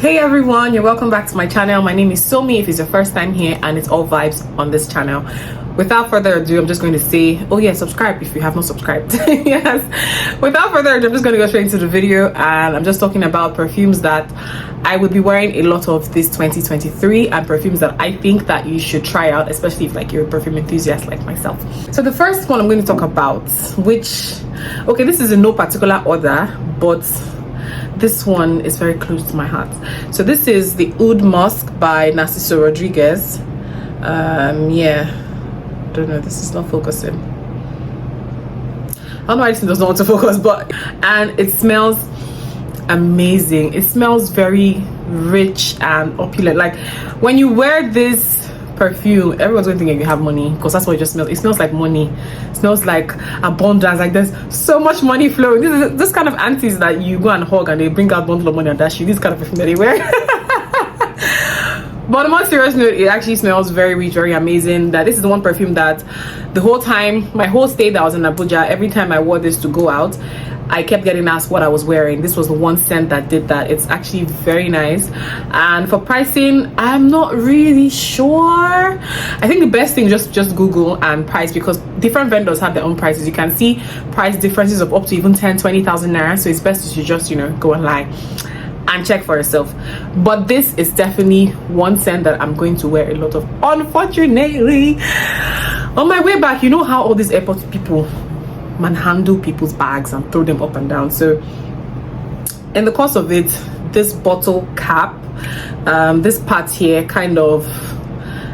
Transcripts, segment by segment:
Hey everyone, you're welcome back to my channel. My name is Somi if it's your first time here, and it's all vibes on this channel. Without further ado, I'm just going to say, oh yeah, subscribe if you have not subscribed. Yes, without further ado, I'm just going to go straight into the video, and I'm just talking about perfumes that I would be wearing a lot of this 2023, and perfumes that I think that you should try out, especially if like you're a perfume enthusiast like myself. So the first one I'm going to talk about, which, okay, this is in no particular order, but this one is very close to my heart. So this is the Oud Mosque by Narciso Rodriguez. Yeah, don't know, this is not focusing. I don't know why this does not want to focus, and it smells amazing. It smells very rich and opulent. Like when you wear this perfume, everyone's going to think you have money, because that's what it just smells. It smells like money. It smells like abundance. Like there's so much money flowing. This kind of aunties that you go and hug and they bring out a bundle of money and dash you. This kind of perfume that they wear. But on a more serious note, it actually smells very rich, very amazing. That this is the one perfume that the whole time, my whole stay that I was in Abuja, every time I wore this to go out, I kept getting asked what I was wearing. This was the one scent that did that. It's actually very nice. And for pricing, I'm not really sure. I think the best thing, just Google and price, because different vendors have their own prices. You can see price differences of up to even 10,000-20,000 naira. So it's best to just, go online and check for yourself. But this is definitely one scent that I'm going to wear a lot of. Unfortunately, on my way back, you know how all these airport people manhandle people's bags and throw them up and down. So in the course of it, this bottle cap, this part here kind of,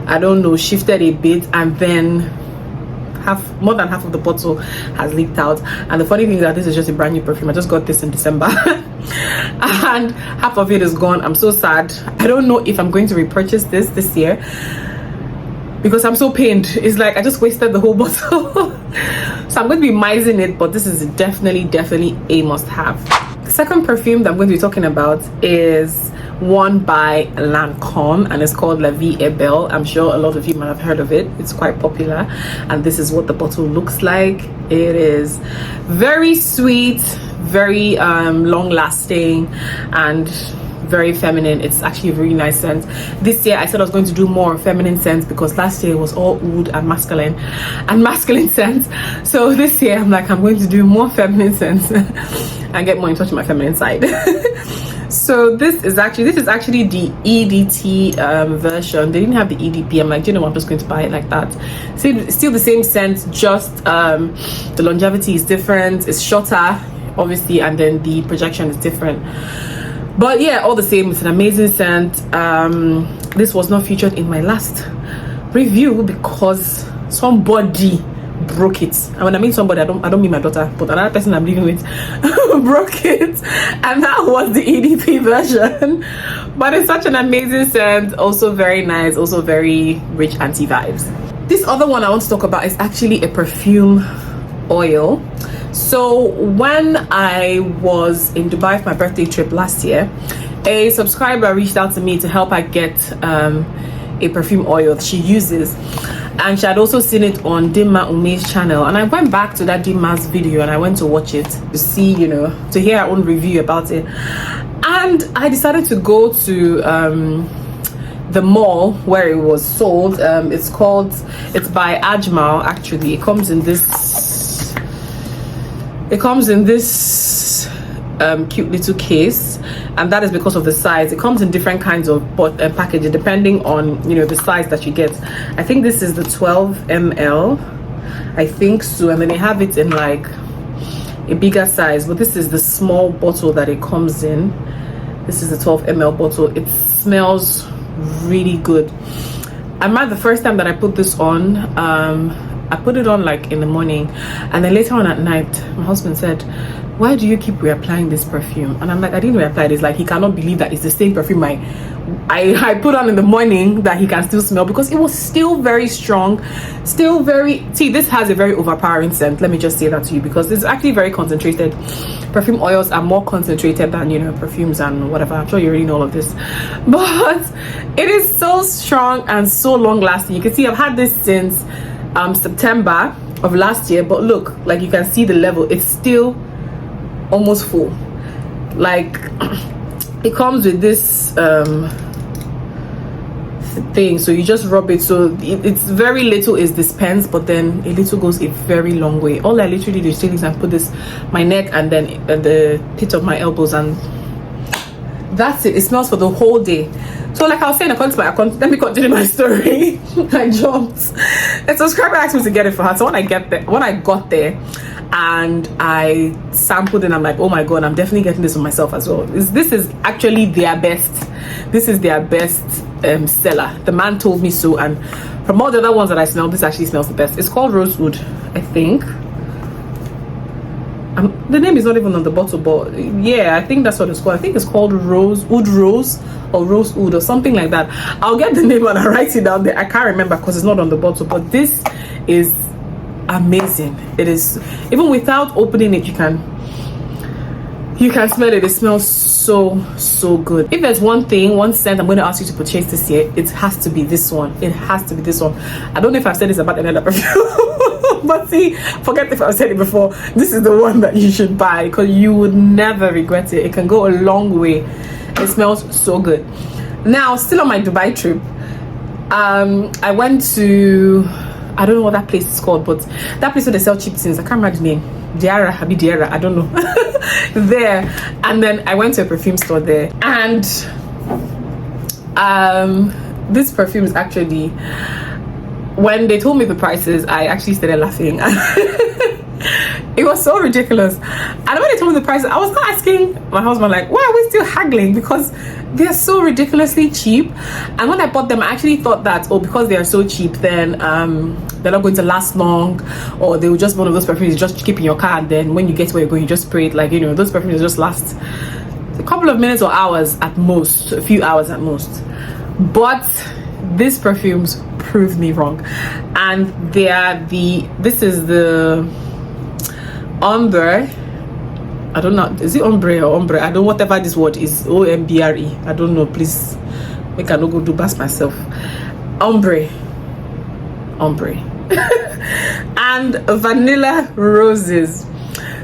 I don't know, shifted a bit, and then more than half of the bottle has leaked out. And the funny thing is that this is just a brand new perfume. I just got this in December and half of it is gone. I'm so sad. I don't know if I'm going to repurchase this year, because I'm so pained. It's like I just wasted the whole bottle. So I'm going to be mising it, but this is definitely a must-have. The second perfume that I'm going to be talking about is one by Lancome, and it's called La Vie est Belle. I'm sure a lot of you might have heard of it. It's quite popular, and this is what the bottle looks like. It is very sweet, very long-lasting, and very feminine. It's actually a really nice scent. This year I said I was going to do more feminine scents, because last year it was all oud and masculine scents. So this year I'm like, I'm going to do more feminine scents and get more in touch with my feminine side. So this is actually the EDT version. They didn't have the EDP. I'm like, you know what, I'm just going to buy it like that. Still the same scent, just the longevity is different. It's shorter, obviously, and then the projection is different. But yeah, all the same, it's an amazing scent. This was not featured in my last review because somebody broke it. And when I mean somebody, I don't mean my daughter, but another person I'm living with broke it, and that was the EDP version. But it's such an amazing scent, also very nice, also very rich anti vibes. This other one I want to talk about is actually a perfume oil. So when I was in Dubai for my birthday trip last year, a subscriber reached out to me to help her get a perfume oil that she uses, and she had also seen it on Dimma Ume's channel, and I went back to that Dimma's video and I went to watch it to see, to hear her own review about it. And I decided to go to the mall where it was sold. It's by Ajmal. Actually, it comes in this cute little case, and that is because of the size. It comes in different kinds of packaging depending on the size that you get. I think this is the 12 ml, I think so, and then they have it in like a bigger size, but this is the small bottle that it comes in. This is the 12 ml bottle. It smells really good. I remember the first time that I put this on, I put it on like in the morning, and then later on at night my husband said, why do you keep reapplying this perfume? And I'm like, I didn't reapply this. Like, he cannot believe that it's the same perfume I put on in the morning that he can still smell, because it was still very strong, still very, see, this has a very overpowering scent. Let me just say that to you, because it's actually very concentrated. Perfume oils are more concentrated than perfumes and whatever. I'm sure you already know all of this, but it is so strong and so long lasting. You can see I've had this since September of last year, but look, like you can see the level, it's still almost full. Like it comes with this thing, so you just rub it, so it's very little is dispensed, but then a little goes a very long way. All I literally do is take this and put this my neck and then at the pit of my elbows, and that's it. It smells for the whole day. So like I was saying, according to my account, let me continue my story. I jumped. A subscriber asked me to get it for her, so when I got there and I sampled it, I'm like, oh my god, I'm definitely getting this for myself as well. This is actually their best. This is their best seller. The man told me so, and from all the other ones that I smelled, this actually smells the best. It's called Rosewood, I think. The name is not even on the bottle, but yeah, I think that's what it's called. I think it's called Rosewood Rose or Rosewood or something like that. I'll get the name and I'll write it down there. I can't remember because it's not on the bottle, but this is amazing. It is, even without opening it, you can smell it. It smells so good. If there's one scent I'm going to ask you to purchase this year, it has to be this one. It has to be this one. I don't know if I've said this about another perfume, but see, forget if I've said it before. This is the one that you should buy because you would never regret it. It can go a long way. It smells so good. Now, still on my Dubai trip, I went to, I don't know what that place is called, but that place where they sell cheap things. I can't remember the name. Diara, I don't know. There, and then I went to a perfume store there, and this perfume is actually, when they told me the prices, I actually started laughing. It was so ridiculous. And when they told me the prices, I was not asking my husband, like, why are we still haggling? Because they're so ridiculously cheap. And when I bought them, I actually thought that, oh, because they are so cheap, then they're not going to last long, or they will just, one of those perfumes you just keep in your car, and then when you get to where you're going, you just spray it. Like, you know, those perfumes just last a couple of minutes or hours at most, a few hours at most. But these perfumes proved me wrong. And they are this is the ombre. I don't know, is it ombre or ombre? I don't know, whatever this word is, O-M-B-R-E. I don't know, please make I no go do bass myself. Ombre and vanilla roses.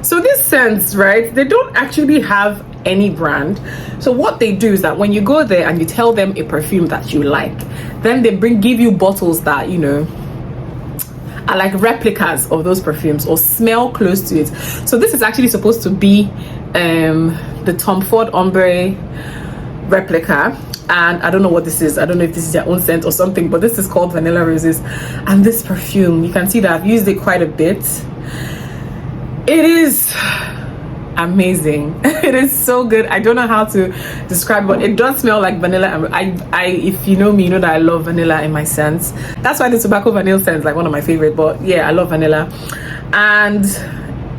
So these scents, right, they don't actually have any brand. So what they do is that when you go there and you tell them a perfume that you like, then they give you bottles that, you know, are like replicas of those perfumes or smell close to it. So this is actually supposed to be the Tom Ford ombre replica, and I don't know what this is. I don't know if this is their own scent or something, but this is called Vanilla Roses. And this perfume, you can see that I've used it quite a bit. It is amazing. It is so good. I don't know how to describe it, but it does smell like vanilla. I if you know me, you know that I love vanilla in my scents. That's why the tobacco vanilla scent is like one of my favorite. But yeah, I love vanilla. And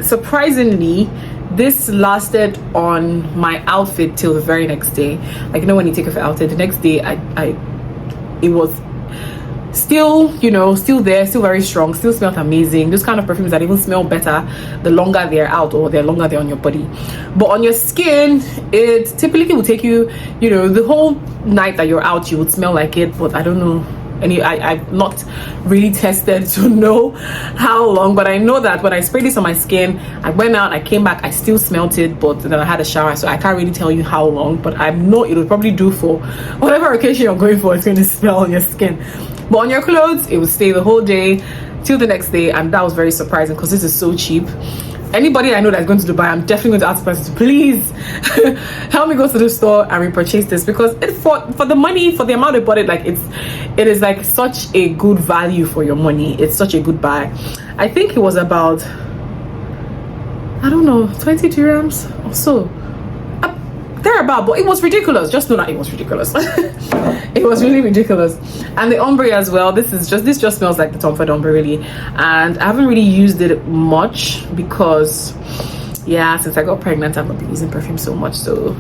surprisingly, this lasted on my outfit till the very next day. Like, you know, when you take off your outfit, the next day it was still, you know, still there, still very strong, still smelled amazing. Those kind of perfumes that even smell better the longer they're out or the longer they're on your body. But on your skin, it typically will take you, you know, the whole night that you're out, you would smell like it. But I don't know, I've not really tested to know how long, but I know that when I sprayed this on my skin, I went out, I came back, I still smelled it, but then I had a shower, so I can't really tell you how long, but I know it will probably do for whatever occasion you're going for. It's going to smell on your skin. But on your clothes, it will stay the whole day till the next day, and that was very surprising because this is so cheap. Anybody I know that's going to Dubai, I'm definitely going to ask the person to please help me go to the store and repurchase this, because for the money, for the amount they bought it, like it is like such a good value for your money. It's such a good buy. I think it was about, I don't know, 20 dirhams or so. Thereabout, but it was ridiculous. Just know that it was ridiculous. It was really ridiculous. And the ombre as well, this just smells like the Tom Ford ombre, really. And I haven't really used it much because, yeah, since I got pregnant, I've not been using perfume so much. So,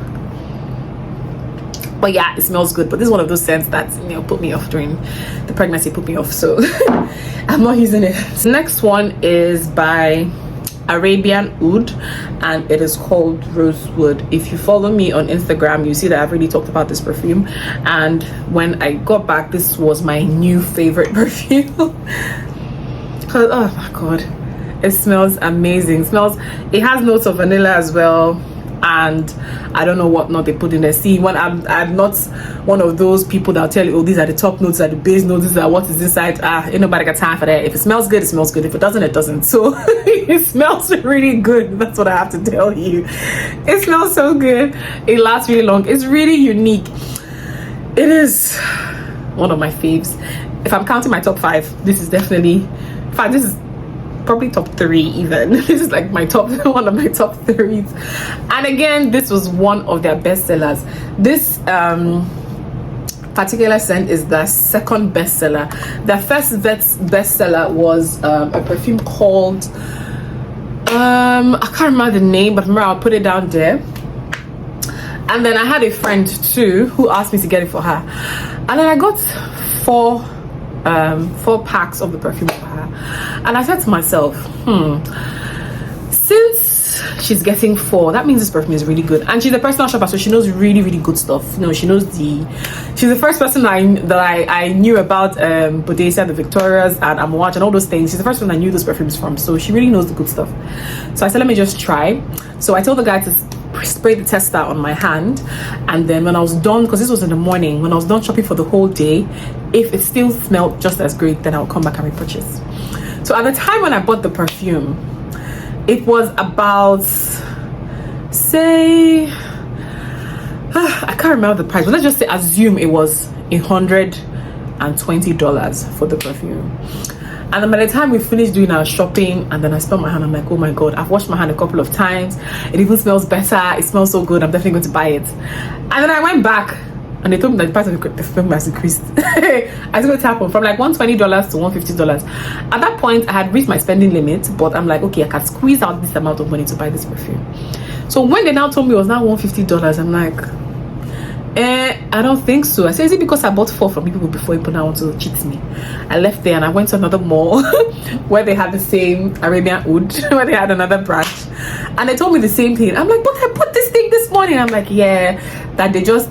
but yeah, it smells good. But this is one of those scents that, you know, put me off during the pregnancy, put me off, so I'm not using it. The next one is by Arabian Oud, and it is called Rosewood. If you follow me on Instagram, you see that I've really talked about this perfume, and when I got back, this was my new favorite perfume. Because, oh my god, it smells amazing. It has notes of vanilla as well. and I don't know what not they put in there. See, when I'm not one of those people that'll tell you, oh, these are the top notes, these are the base notes, these are what is inside. Ain't nobody got time for that. If it smells good, it smells good. If it doesn't, it doesn't. So it smells really good. That's what I have to tell you. It smells so good. It lasts really long. It's really unique. It is one of my faves. If I'm counting my top 5, this is definitely, in fact, this is probably top 3 even. This is like my top, one of my top 3s. And again, this was one of their best sellers. This particular scent is the second bestseller. The first bestseller was a perfume called I can't remember the name, but remember, I'll put it down there. And then I had a friend too who asked me to get it for her, and then I got 4 packs of the perfume for her. And I said to myself, since she's getting 4, that means this perfume is really good. And she's a personal shopper, so she knows really good stuff. You know, she knows she's the first person that I knew about Bodesia, the Victorias, and Amouage, and all those things. She's the first one I knew those perfumes from, so she really knows the good stuff. So I said, let me just try. So I told the guy to spray the tester on my hand, and then when I was done, because this was in the morning, when I was done shopping for the whole day, if it still smelled just as great, then I'll come back and repurchase. So at the time when I bought the perfume, it was about, say, I can't remember the price, but let's just say, assume it was $120 for the perfume. And then by the time we finished doing our shopping, and then I smelled my hand, I'm like, oh my god, I've washed my hand a couple of times, it even smells better, it smells so good, I'm definitely going to buy it. And then I went back and they told me that the price of the perfume has increased. I took a tap on from like $120 to $150. At that point, I had reached my spending limit, but I'm like, okay, I can squeeze out this amount of money to buy this perfume. So when they now told me it was now $150, I'm like, I don't think so. I said, is it because I bought 4 from people before people now want to cheat me? I left there and I went to another mall where they had the same Arabian Oud, where they had another branch, and they told me the same thing. I'm like, but I bought this thing this morning. I'm like, yeah, that they just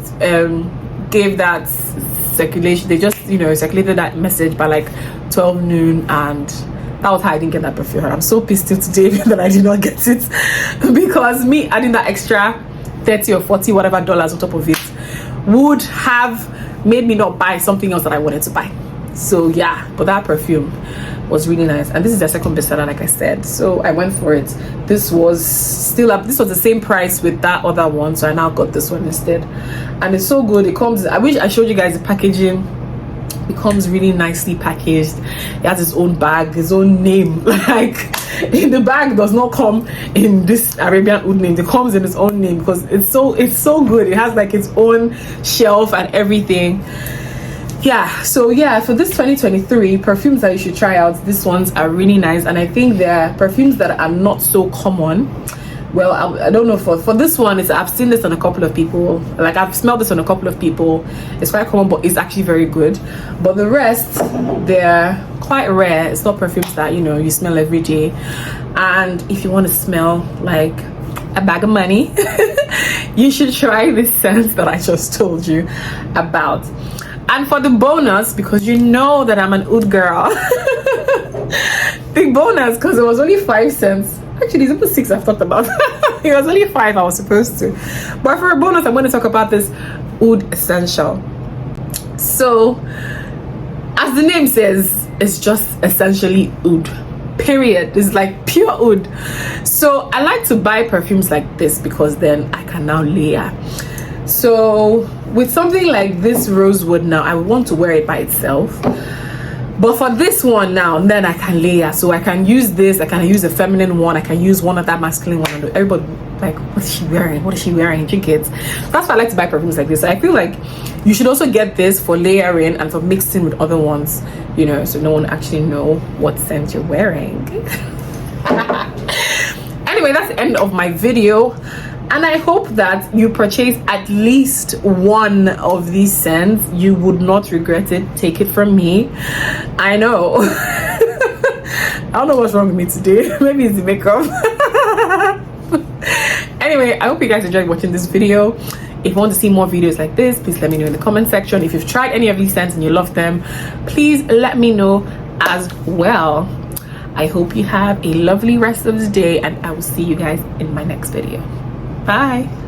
gave that circulation, they just, you know, circulated that message by like 12 noon, and that was how I didn't get that perfume. I'm so pissed till today that I did not get it, because me adding that extra 30 or 40 whatever dollars on top of it would have made me not buy something else that I wanted to buy. So yeah, but that perfume was really nice, and this is their second bestseller, like I said, so I went for it. This was still up, this was the same price with that other one, so I now got this one instead, and it's so good. It comes, I wish I showed you guys the packaging. It comes really nicely packaged. It has its own bag, its own name. Like, the bag does not come in this Arabian Oud name, it comes in its own name, because it's so good. It has like its own shelf and everything. Yeah, so yeah, for this 2023 perfumes that you should try out, these ones are really nice, and I think they're perfumes that are not so common. Well, I don't know, for this one, I've seen this on a couple of people, like I've smelled this on a couple of people. It's quite common, but it's actually very good. But the rest, they're quite rare. It's not perfumes that, you know, you smell every day. And if you want to smell like a bag of money, you should try this scent that I just told you about. And for the bonus, because you know that I'm an oud girl, the bonus, because it was only 5 cents. Actually, it's almost 6 I've talked about. It was only 5 I was supposed to. But for a bonus, I'm going to talk about this Oud Essential. So, as the name says, it's just essentially oud. Period. It's like pure oud. So, I like to buy perfumes like this because then I can now layer. So, with something like this Rosewood now, I want to wear it by itself. But for this one now, then I can layer. So I can use this, I can use a feminine one, I can use one of that masculine one. And everybody like, what is she wearing? What is she wearing? Drink it. That's why I like to buy perfumes like this. I feel like you should also get this for layering and for mixing with other ones, you know, so no one actually know what scent you're wearing. Anyway, that's the end of my video. And I hope that you purchase at least one of these scents. You would not regret it. Take it from me. I know. I don't know what's wrong with me today. Maybe it's the makeup. Anyway, I hope you guys enjoyed watching this video. If you want to see more videos like this, please let me know in the comment section. If you've tried any of these scents and you love them, please let me know as well. I hope you have a lovely rest of the day, and I will see you guys in my next video. Bye.